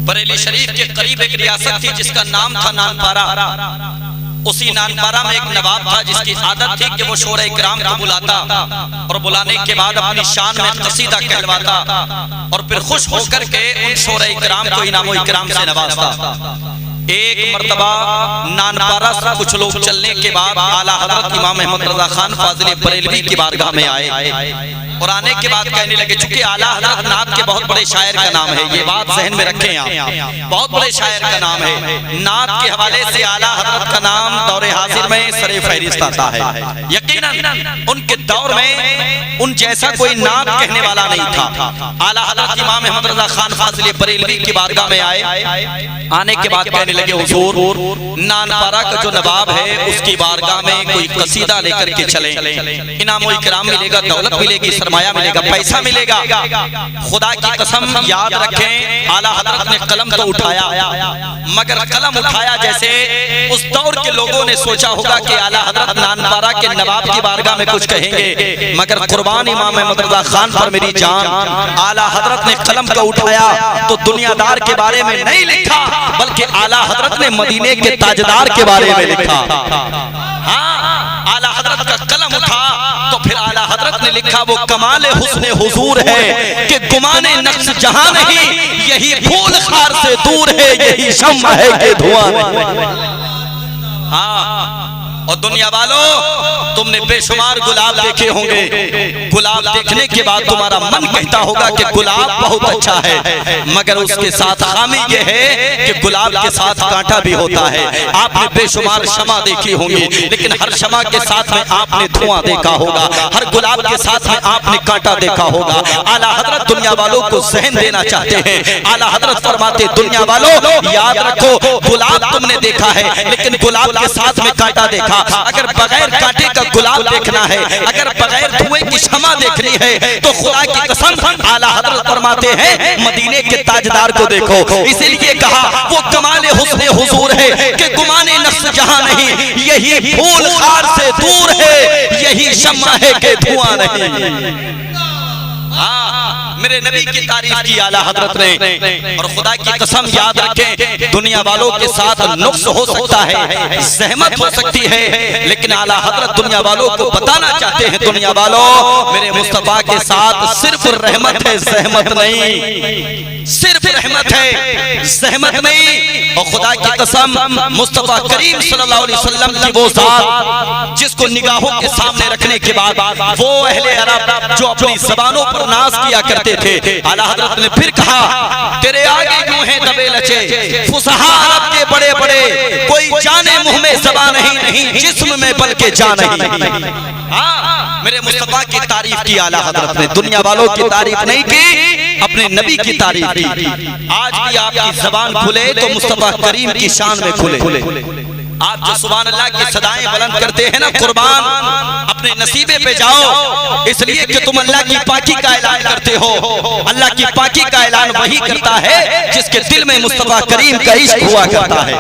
बरेली शरीफ के करीब एक रियासत थी जिसका नाम था नानपारा। उसी नानपारा में एक नवाब था जिसकी आदत थी कि वो शोरे इकराम को बुलाता और बुलाने के बाद अपनी शान में कसीदा कहलवाता और फिर खुश होकर के उन शोरे इकराम को इनामो इकराम से नवाजता। एक मर्तबा नानपारा से कुछ लोग चलने के बाद आला हज़रत इमाम अहमद रज़ा खान फाज़िल बरेलवी की बारगाह में आए और आने के बाद कहने लगे, चूंकि आला हज़रत नात के बहुत बड़े शायर का नाम है, ये बात ज़हन में रखें आप, बहुत बड़े शायर का नाम है। नात के हवाले से आला हज़रत का नाम दौरे हाजिर में सरे फहरिस्त आता है। यकीनन उनके दौर में उन जैसा कोई नात कहने वाला नहीं था। आला हज़रत इमाम अहमद रज़ा खान फाज़िल बरेलवी की बारगाह में आए। आने के बाद कहने लगे, हुजूर नानपारा का जो नवाब है उसकी बारगाह में कोई कसीदा लेकर के चले, इनामो इकराम मिलेगा, दौलत मिलेगी, सरमाया मिलेगा, पैसा मिलेगा। खुदा की कसम याद रखें, आला हज़रत ने कलम तो उठाया, मगर कलम उठाया जैसे उस दौर के लोगों ने सोचा होगा कि आला हज़रत नानपारा के नवाब की बारगाह में कुछ कहेंगे, मगर कुर्बान इमाम अहमद रज़ा खान पर मेरी जान, आला हज़रत ने कलम को उठाया तो दुनियादार के बारे में नहीं लिखा, बल्कि आला हज़रत ने मदीने के ताजदार के बारे में लिखा। हाँ, आला हज़रत का कलम उठा तो फिर आला हज़रत ने लिखा, वो कमाले हुस्ने हुजूर है कि गुमाने नक्श जहां नहीं, यही फूल खार से दूर है, यही शम्मा है कि धुआं नहीं। हाँ, और दुनिया वालों, तुमने बेशुमार गुलाब देखे होंगे, गुलाब देखने के बाद तुम्हारा मन कहता होगा कि गुलाब बहुत अच्छा है, मगर उसके साथ खामी यह है कि गुलाब के साथ कांटा भी होता है। आपने बेशुमार शमा देखी होंगी, लेकिन हर शमा के साथ में आपने धुआं देखा होगा, हर गुलाब के साथ में आपने कांटा देखा होगा। आला हज़रत दुनिया वालों को ज़हन देना चाहते हैं। आला हज़रत फरमाते, दुनिया वालों याद रखो, गुलाब तुमने देखा है, लेकिन गुलाब के साथ में कांटा देखा। अगर बगैर कांटे का गुलाब देखना है, अगर बगैर धुएं की शमा देखनी है, तो खुदा की कसम आला हज़रत फरमाते हैं, मदीने के ताजदार को देखो। इसीलिए कहा, वो कमाले हुस्ने हुजूर है कि गुमाने नक्श जहां नहीं, यही फूल खार से दूर है, यही शम्मा है कि धुआं नहीं। हाँ, मेरे नबी की तारीफ की आला हज़रत ने। और खुदा की कसम याद रखें, दुनिया वालों के साथ नुक्स हो सकता है, सहमत हो सकती है, लेकिन आला हज़रत दुनिया वालों को बताना चाहते हैं, दुनिया वालों मेरे मुस्तफा के साथ सिर्फ रहमत है, सहमत नहीं, सिर्फ रहमत है, सहमत नहीं। और खुदा की कसम मुस्तफा करीम सल्लल्लाहु अलैहि वसल्लम की वो ज़ात जिसको निगाहों के सामने रखने के बाद वो अहले अरब जो अपनी ज़बानों पर नाज किया करते थे, आला हज़रत ने फिर कहा, तेरे आगे यूं है दबे लचे फुसहा अरब के बड़े बड़े, कोई जाने मुंह में ज़बान नहीं, जिस्म में बल्कि जान नहीं। हाँ, मेरे मुस्तफा की तारीफ की आला हज़रत ने, दुनिया वालों की तारीफ नहीं की, अपने नबी की तारीफ की। आज भी आपकी ज़बान खुले तो मुस्तफा करीम की शान में खुले। आप जो सुभान अल्लाह की सदाएं बुलंद करते हैं ना, कुर्बान अपने नसीबे पे जाओ, इसलिए कि तुम अल्लाह की पाकी का ऐलान करते हो। अल्लाह की पाकी का ऐलान वही करता है जिसके दिल में मुस्तफा करीम का इश्क हुआ करता है।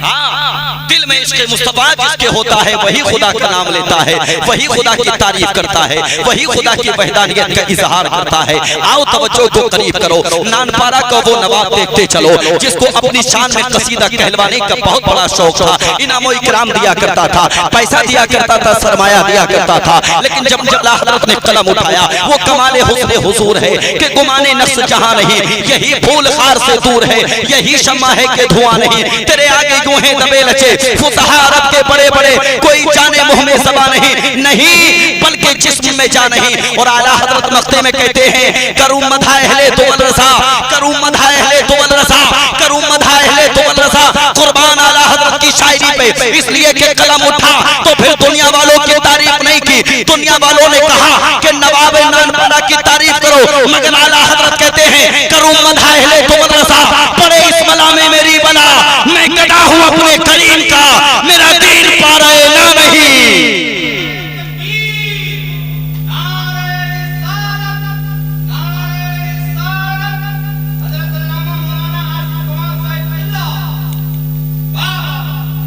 हाँ, दिल में इश्क मुस्तफा जिसके होता है वही खुदा का नाम लेता है, वही खुदा की तारीफ करता है, वही खुदा की वहदानियत का इजहार करता है। आओ तवज्जो को करीब करो, नानपारा का वो नवाब देखते चलो जिसको अपनी शान में कसीदा कहलवाने का बहुत बड़ा शौक था, इनामो इकराम दिया करता था, पैसा दिया करता था, सरमाया दिया करता था, लेकिन जब आला हज़रत ने कलम उठाया, वो कमाले हुस्ने हुजूर है कि गुमाने नक्श जहां नहीं, यही फूल खार से दूर है, यही शम्मा है कि धुआं नहीं, तेरे आगे यूं है दबे लचे फुसहा अरब के बड़े बड़े, कोई जाने मुंह में ज़बान नहीं, बल्कि जिस्म में जान नहीं। और आला हज़रत मक्ते में कहते हैं, करूं मदह अहले दुअल रसा, करूं मदह अहले दुअल रसा, करूं मदह अहले दुअल रसा, कुर्बान आला हज़रत की शायरी पे, इसलिए कि कलम उठा तो फिर दुनिया वालों की तारीफ नहीं की, दुनिया वालों ने कहा कि नवाब नानपारा की तारीफ करो, मगर आला हज़रत कहते हैं, करूं मदह अहले दुअल रसा, पड़े इस मला में मेरी बला, मैं कटा हूं अपने करीम का, मेरा दीन पा रहे ना नहीं।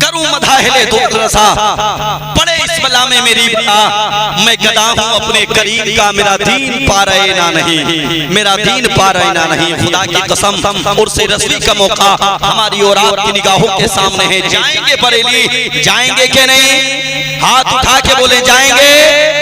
करूं मदाहिले दुअल रसा, पड़े इस करबला में मेरी मैं गदा हूँ अपने करीब का, मेरा दीन पा रहे ना नहीं, मेरा दीन पा रहे ना नहीं। खुदा की कसम उर्से रस्मी का मौका हमारी और आपकी निगाहों के सामने है। जाएंगे बरेली, जाएंगे कि नहीं? हाथ उठा के बोले जाएंगे,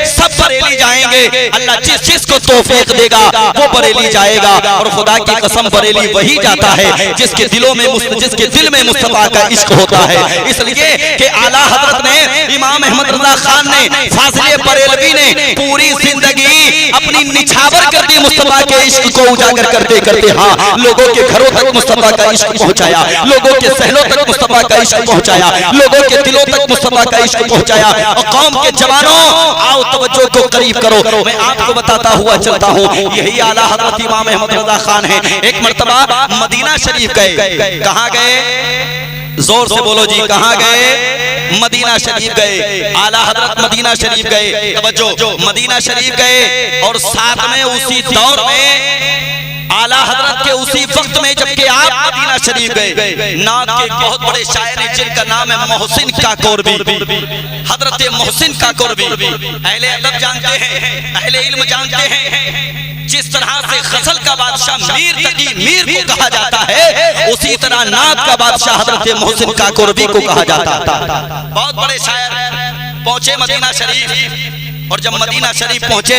सब बरेली जाएंगे। अल्लाह जिस चीज को तौफीक देगा वो बरेली जाएगा। और खुदा की कसम बरेली वही जाता है जिसके दिलों में जिसके दिल में मुस्तफा का इश्क होता है। इसलिए कि आला हजरत ने, इमाम अहमद रजा खान ने, फाजिले बरेलवी ने पूरी जिंदगी अपनी निछावर कर दी मुस्तफा के इश्क को उजागर करते करते। हाँ, लोगों के घरों तक मुस्तफा का इश्क पहुंचाया, लोगों के सहनों तक मुस्तफा का इश्क पहुंचाया, लोगों के दिलों तक मुस्तफा का इश्क पहुंचाया। और कौम के जवानों, आओ तवज्जो को करीब करो, मैं आपको बताता हुआ चलता हूँ, यही आला हजरत इमाम अहमद रजा खान है। एक मर्तबा मदीना शरीफ गए। कहाँ गए? जोर से बोलो जी, कहाँ गए? मदीना शरीफ गए। आला हजरत मदीना शरीफ गए। तवज्जो, मदीना शरीफ गए और साथ में उसी दौर में आला हजरत के उसी वक्त में जबकि आप मदीना शरीफ गए, नात के बहुत बड़े शायर हैं जिनका नाम है मोहसिन काकोरबी, हजरत मोहसिन काकोरबी। अहले अदब जानते हैं, अहले इल्म जानते हैं, जिस तरह से गजल का बादशाह मीर तकी मीर को कहा जाता है, उसी तरह नात का बादशाह हजरत मोहसिन काकोरबी को कहा जाता है। बहुत बड़े शायर पहुंचे मदीना शरीफ, और जब मदीना शरीफ पहुंचे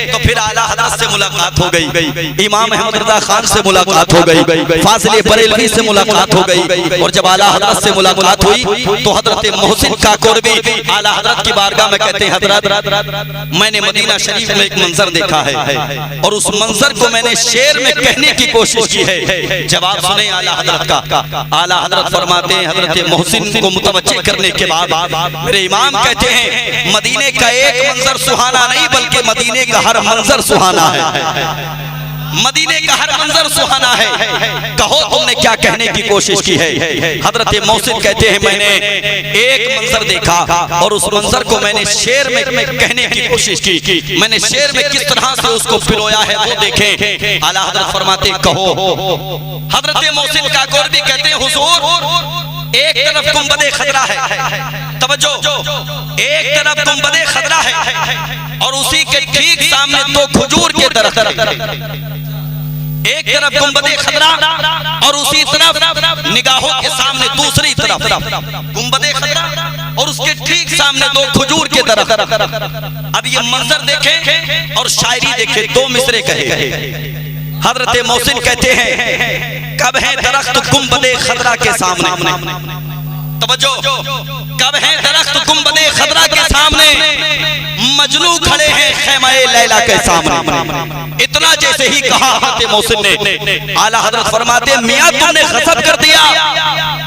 तो फिर आला हजरत से मुलाकात हो गई, इमाम अहमद रजा खान से मुलाकात हो गई, फाजिले बरेलवी से मुलाकात हो गई। और जब आला हजरत से मुलाकात हुई तो हजरत मोहसिन काकोरबी आला हजरत की बारगाह में कहते हैं, हजरत मैंने मदीना शरीफ में एक मंजर देखा है और उस मंजर को मैंने शेर में कहने की कोशिश की है। जवाब सुने आला हजरत का। आला हजरत फरमाते हैं, हजरत मोहसिन को मुतवज्जे करने के बाद मेरे इमाम कहते हैं, मदीने का एक मंजर सुहाना नहीं बल्कि मदीने का हर मंजर सुहाना है। मदीने का हर मंजर सुहाना है। कहो तुमने क्या कहने की कोशिश की है? हजरत मोहसिन कहते हैं, मैंने एक मंजर देखा और उस मंजर को मैंने शेर में कहने की कोशिश की। मैंने शेर में किस तरह से उसको पिरोया है वो देखें। आला हजरत फरमाते, कहो। हजरत मोहसिन काकोरबी कहते हैं, हुजूर एक तरफ गुंबदे खतरा है, तवज्जो, एक तरफ गुंबदे खतरा है और उसी के ठीक सामने दो खजूर के दरख्त हैं। एक तरफ गुंबदे खतरा और उसी तरफ निगाहों के सामने दूसरी तरफ गुंबदे खतरा और उसके ठीक सामने दो खजूर के दरख्त। अब ये मंजर देखें और शायरी देखें, दो मिसरे कहे। हजरत मोहसिन कहते हैं, कब है दरख्त गुंबदे खतरा के सामने, तवज्जो, कब है दरख्त गुंबदे खतरा के सामने, मजनू खड़े हैं खैमाए लैला के सामने। इतना जैसे ही कहा हजरत मोहसिन ने, आला हजरत फरमाते, मियां तुमने गजब कर दिया,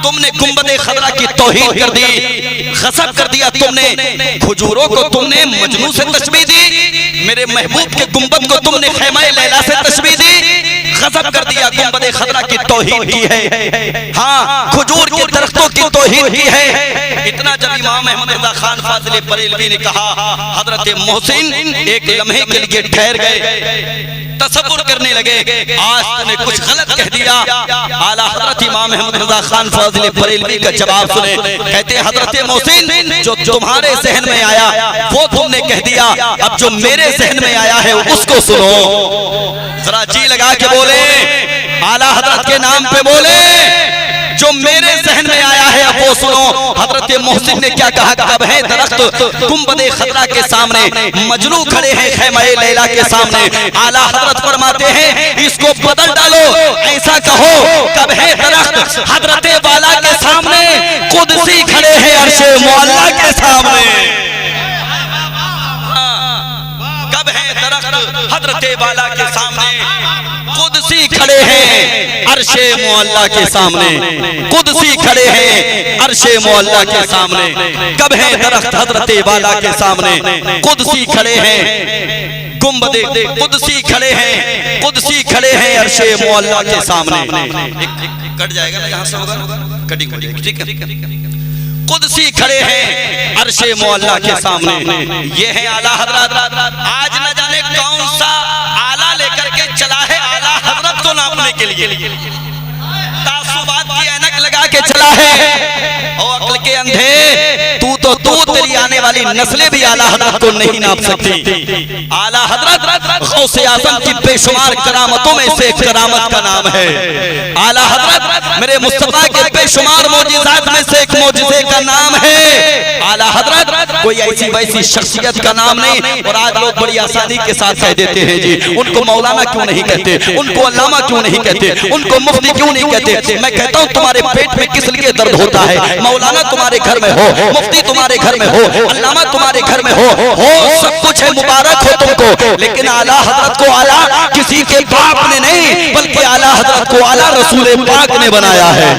तुमने गुंबदे खतरा की तौहीन कर दी, गजब कर दिया तुमने। खजूरों को तुमने मजनू से तशबीह दी, मेरे महबूब के गुंबद को तुमने खैमाए लैला से तशबीह दी, गजब कर दिया। गुंबदे खतरा की तौहीन की है, हाँ, खजूर के दरख्तों की तौहीन की है। इतना जब इमाम अहमद रजा खान फाजिले बरेलवी ने कहा, हजरत मोहसिन एक लम्हे के लिए ठहर गए, तसव्वुर करने लगे, आज तूने कुछ गलत कह दिया। आला हजरत इमाम अहमद रजा खान फाजिले बरेलवी का जवाब सुने, कहते हैं, हजरत मोहसिन जो तुम्हारे जहन में आया वो तुमने कह दिया, अब जो मेरे जहन में आया है उसको सुनो। जरा जी लगा के बोले, आला हजरत के नाम पे बोले, जो मेरे जहन में आया है अब वो सुनो। हजरत मोहसिन ने क्या कहा, कब है दरख्त गुंबदे खतरा के सामने, मजनू खड़े हैं खैमाए लैला के सामने। आला हजरत फरमाते हैं, इसको बदल डालो, ऐसा कहो, कब है दरख्त हजरत वाला के सामने, कुदसी खड़े हैं अर्शे मुअल्ला के सामने। कब है दरख्त हजरत वाला के सामने, कुदसी खड़े हैं अर्शे मुअल्ला के सामने, कुदसी खड़े हैं अर्शे मुअल्ला के सामने। कब है दरख्त हजरत वाला के सामने, कुदसी खड़े हैं, गुंबदे कुदसी खड़े हैं, कुदसी खड़े हैं अर्शे मुअल्ला के सामने। कट जाएगा ना, यहाँ से होगा कटिंग हो जाएगी, ठीक है। कुदसी खड़े हैं अर्शे मुअल्ला के सामने। ये है आला हजरत। आज न जाने कौन सा आला लेकर के चला है आला हजरत को नापने के लिए, तासुबात की ऐनक लगा के चला है। और अक्ल के अंधे, तू लिए आने वाली नस्लें भी आला हजरत को नहीं नाप सकती। आला हजरत गौसे आजम की बेशुमार करामतों में से एक करामत का नाम है। आला हजरत मेरे मुस्तफा के बेशुमार मौजिज़ात में से एक मौजिज़े का नाम है। आला हजरत कोई ऐसी वैसी शख्सियत का नाम नहीं। और आज लोग बड़ी आसानी के साथ कह देते हैं जी उनको मौलाना क्यों नहीं कहते, उनको अल्लामा क्यों नहीं कहते, उनको मुफ्ती क्यों नहीं कहते। मैं कहता हूँ तुम्हारे पेट में किस लिए दर्द होता है? मौलाना तुम्हारे घर में हो, मुफ्ती तुम्हारे घर में हो, अल्लामा तुम्हारे घर में हो सब कुछ है, मुबारक हो तुमको। लेकिन आला हजरत को आला किसी के बाप ने नहीं बल्कि आला हजरत को आला रसूल पाक ने बनाया है।